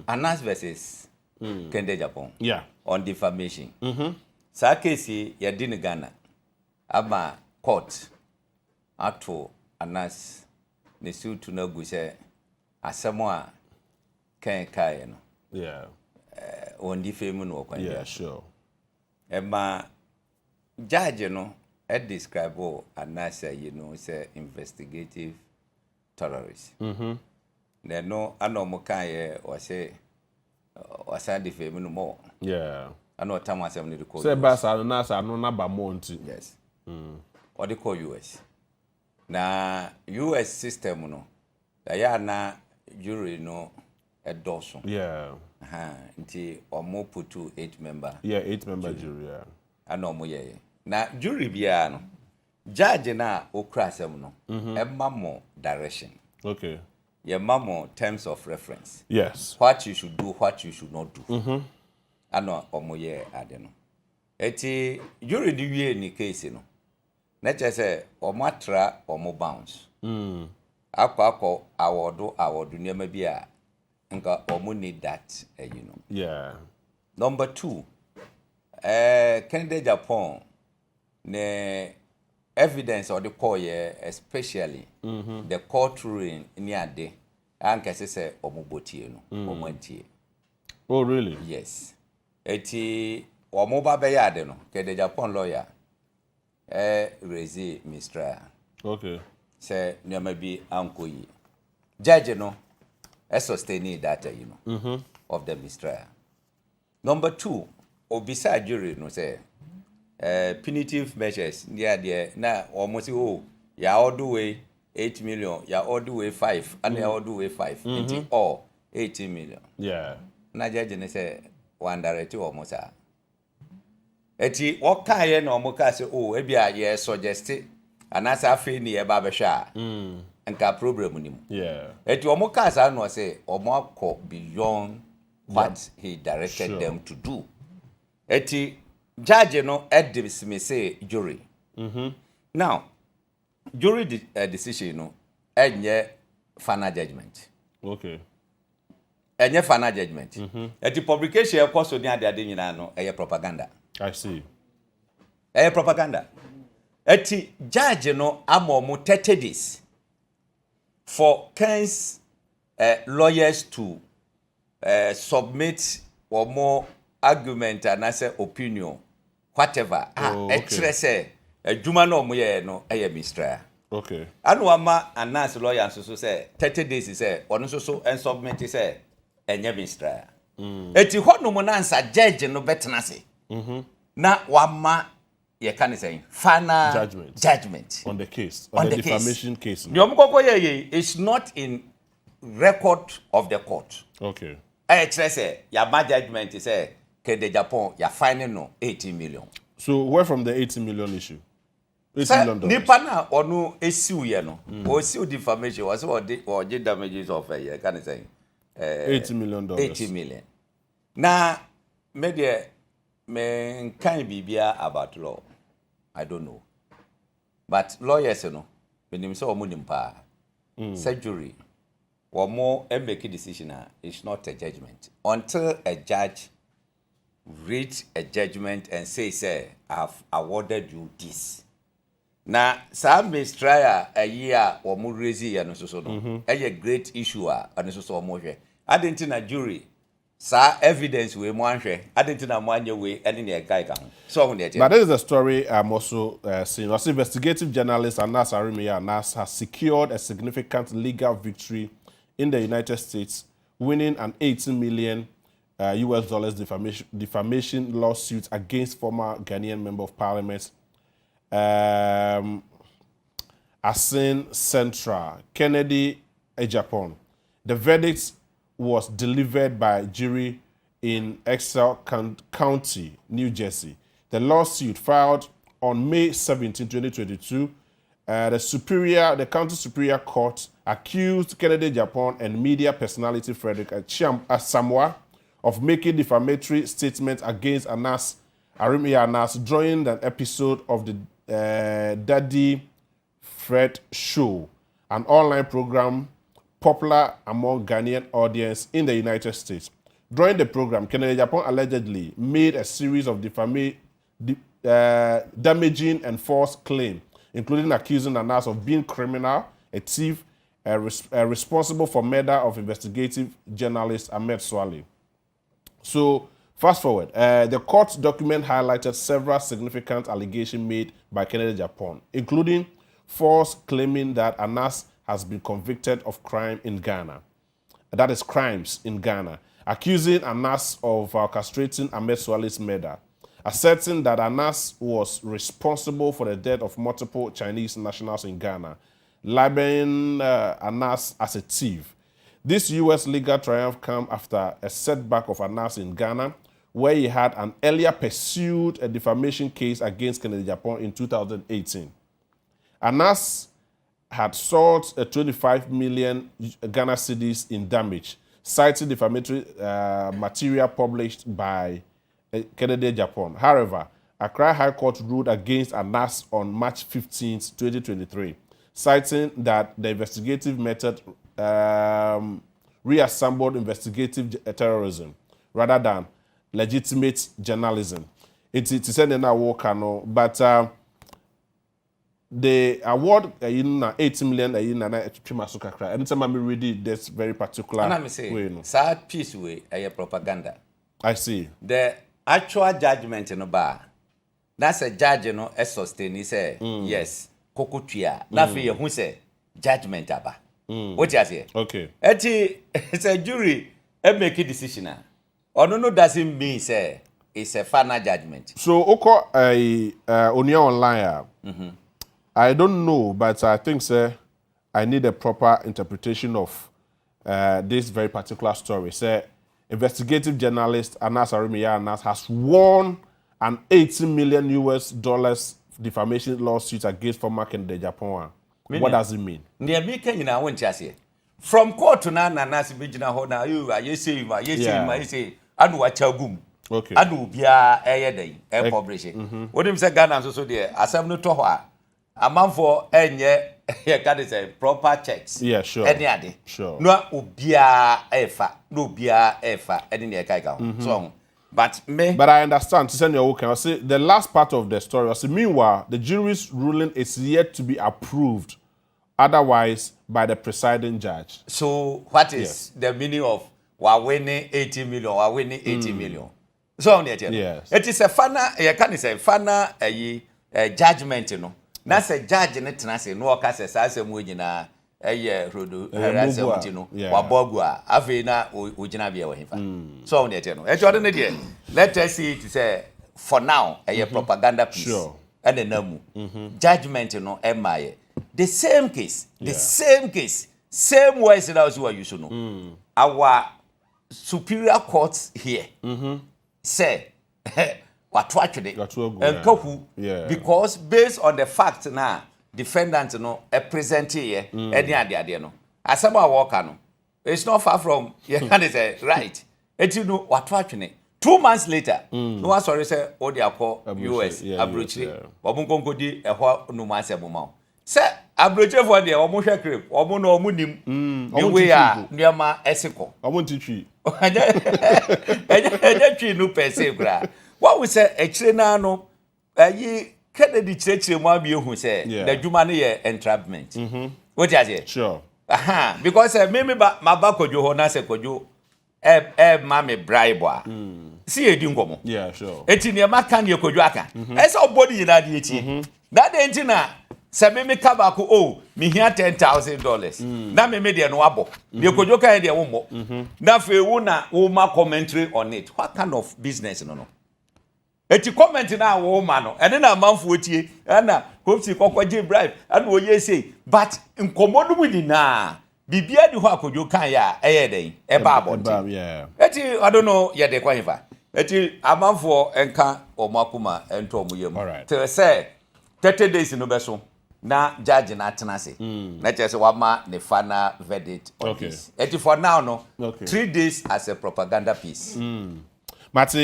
Anas versus Kennedy Agyapong. Yeah. On defamation. Sa case ya din Ghana. Ama court ato Anas ne suit na gu se asemo a kai no. Yeah. On defame no kwan. Yeah, sure. Ema judge no describe Anas say investigative terrorist. No anomo kai o say wasa defame no more. Yeah. I know time was the call. Say basa na sa no na ba monti. Yes. What they call US. Na US system no. Ya na jury no a dozen. Yeah. Nti omo put to 8 member. Yeah, 8-member jury. Yeah. Ano mo ye. Na jury bia no. Judge na okra asem no. Emma mo direction. Okay. Ye mamo terms of reference. Yes. What you should do, what you should not do. Ano omo ye ade no. Eti jury di wie ni case no. Na che omo atra omo bounce. Akwa awodu niam bia nka omo need that, Yeah. Number 2, Kennedy Agyapong ne evidence or the call especially the court ruling ni ade anka say omo botie no omo antie. Oh, really? Yes. Eti omo ba be ya ade no Kennedy Agyapong lawyer raise mistra. Okay. Say niam bi anko yi. Judge no sustain that of the mistrial. Number 2, obisa jury no say punitive measures near there na almost ya all the way 8 million, ya all the way 5, and ya all the way 5 into all 18 million. Yeah. Na judge ne say one direct almost eti okaye na omoka say e bia ye suggest anasa afi ni e ba be hwa nka problem ni mu. Yeah. Eti omoka sa no say omako beyond what he directed them to do. Eti judge no dismiss jury. Now, jury decision no enye final judgment. Okay. Enye final judgment. Eti publication e koso ni ade nyina no eye propaganda. I see. Eye propaganda. Eti judge no amomo 30 days for Ken's lawyers to submit or more argument and answer opinion, whatever. Okay. Say juma no mo ye no eye mistra. Okay. Anu ama announce lawyer so say 30 days say ono so and submit say enye mistra. Eti ho no mo na answer judge no betena say. Na wama ye can say final judgment on the case, on the defamation case. The omukoko ye is not in record of the court. Okay. Say ya judgment is say Kennedy Agyapong ya fine no 18 million. So where from the 18 million issue? $18 million. Nipa na onu esiu ye no. O esiu defamation was or damages of ye can say $80 million. 80 million. Na me kan bibia about law. I don't know. But lawyers menim say omo nimpa. Jury or more make a decision is not a judgment until a judge reads a judgment and say I've awarded you this. Now some mistrial a year or more raise and so no a great issue and so more. I didn't na jury sa evidence we mwanhwe I didn't na mwanye we any near guy can so on. But this is the story I'm also seeing. As investigative journalist Anas Arimia Anas has secured a significant legal victory in the United States, winning an $18 million US defamation lawsuit against former Ghanaian Member of Parliament, Asin Central, Kennedy Agyapong. The verdict was delivered by jury in Exeter County, New Jersey. The lawsuit filed on May 17, 2022, the County Superior Court accused Kennedy Agyapong and media personality Frederick Asamoah of making defamatory statements against Anas Arimia Anas during an episode of the Daddy Fred Show, an online program popular among Ghanaian audience in the United States. During the program, Kennedy Agyapong allegedly made a series of damaging and false claims, including accusing Anas of being criminal, a thief, responsible for murder of investigative journalist Ahmed Swale. So, fast forward, the court document highlighted several significant allegations made by Kennedy Agyapong, including false claiming that Anas has been convicted of crime in Ghana. That is crimes in Ghana. Accusing Anas of orchestrating Ahmed Swale's murder. Asserting that Anas was responsible for the death of multiple Chinese nationals in Ghana. Labeling Anas as a thief. This U.S. legal triumph came after a setback of Anas in Ghana, where he had an earlier pursued a defamation case against Kennedy Agyapong in 2018. Anas had sought a 25 million Ghana cedis in damage, citing defamatory material published by Kennedy Agyapong. However, Accra High Court ruled against Anas on March 15, 2023, citing that the investigative method reassembled investigative terrorism rather than legitimate journalism. It's said in our work, but the award 80 million anytime I read it, that's very particular. And I'm saying, sad piece way a propaganda. I see. The actual judgment in the bar. That's a judge, you know, a sustain. He say yes, kokutia. Nothing who say judgment aba. What you say? Okay. It's a jury. Make a decision. Or no doesn't mean say it's a final judgment. So oko on your online. I don't know, but I think, sir, I need a proper interpretation of this very particular story. Sir, investigative journalist Anas Anas has won an $80 million defamation lawsuit against former Kennedy Agyapong. What does it mean? From court to now, Anas Bijina Hona, you say, Anu Chagum. Okay. Anu Bia Air publishing. What him say Ghana so there, as I'm not told. A man for any can say proper checks. Yeah, sure. Any other. Sure. No ubia efa, no bia efa, any near kaika. So, but I understand to send your work. I say the last part of the story. I say meanwhile, the jury's ruling is yet to be approved, otherwise by the presiding judge. So, what is the meaning of wa winning 80 million? Wa winning 80 million. So on it. Yes. It is a final. Can say final judgment, you know. That's a judge in it, and I say, no, I say, I'm going to Rodo, Wabogua, Avena, Ujinabia. So on it. Let us see it say, for now, a propaganda piece. Sure. And a namu. Judgment, you know, MIA. The same case, same words that was what you should know. Our superior courts here say, what actually because based on the fact now defendant present here any idea no as about worker no it's not far from you can say right et you know what actually 2 months later no one sorry say all the US abrochi obunkonko di ehwa no ma se moma say abrochi for there omo hwe crib omo no omo nim the way a niama esiko omo ntitwi eje twi no pese kra. What we say, a trainer no, ye Kennedy church mu abi ehun say the juma no ye entrapment. What you say? Sure. Because me ma ba kojo ho na se kojo ma me bribe a. See edi ngomo. Yeah, sure. Eti ne ma kan ye kojo aka. E say body na de eti. That dey enti na se me ka ba ko oh me hia $10,000. Na me de no abo. De kojo kan de wo mo. Na fe wo na wo ma commentary on it. What kind of business no? Eti comment na wo ma no ene na manfo otie na Hopeson kokwaje bribe and wo ye say but nkomodu mu ni na bibia di ho akojo kan ya eye den e ba abonti eti I don't know ye de kwanfa eti amanfo enka omakuma ento omuyem te say 30 days no beso na judge na tenase na chese wa ma the final verdict on this eti for now no 3 days as a propaganda piece. Mati,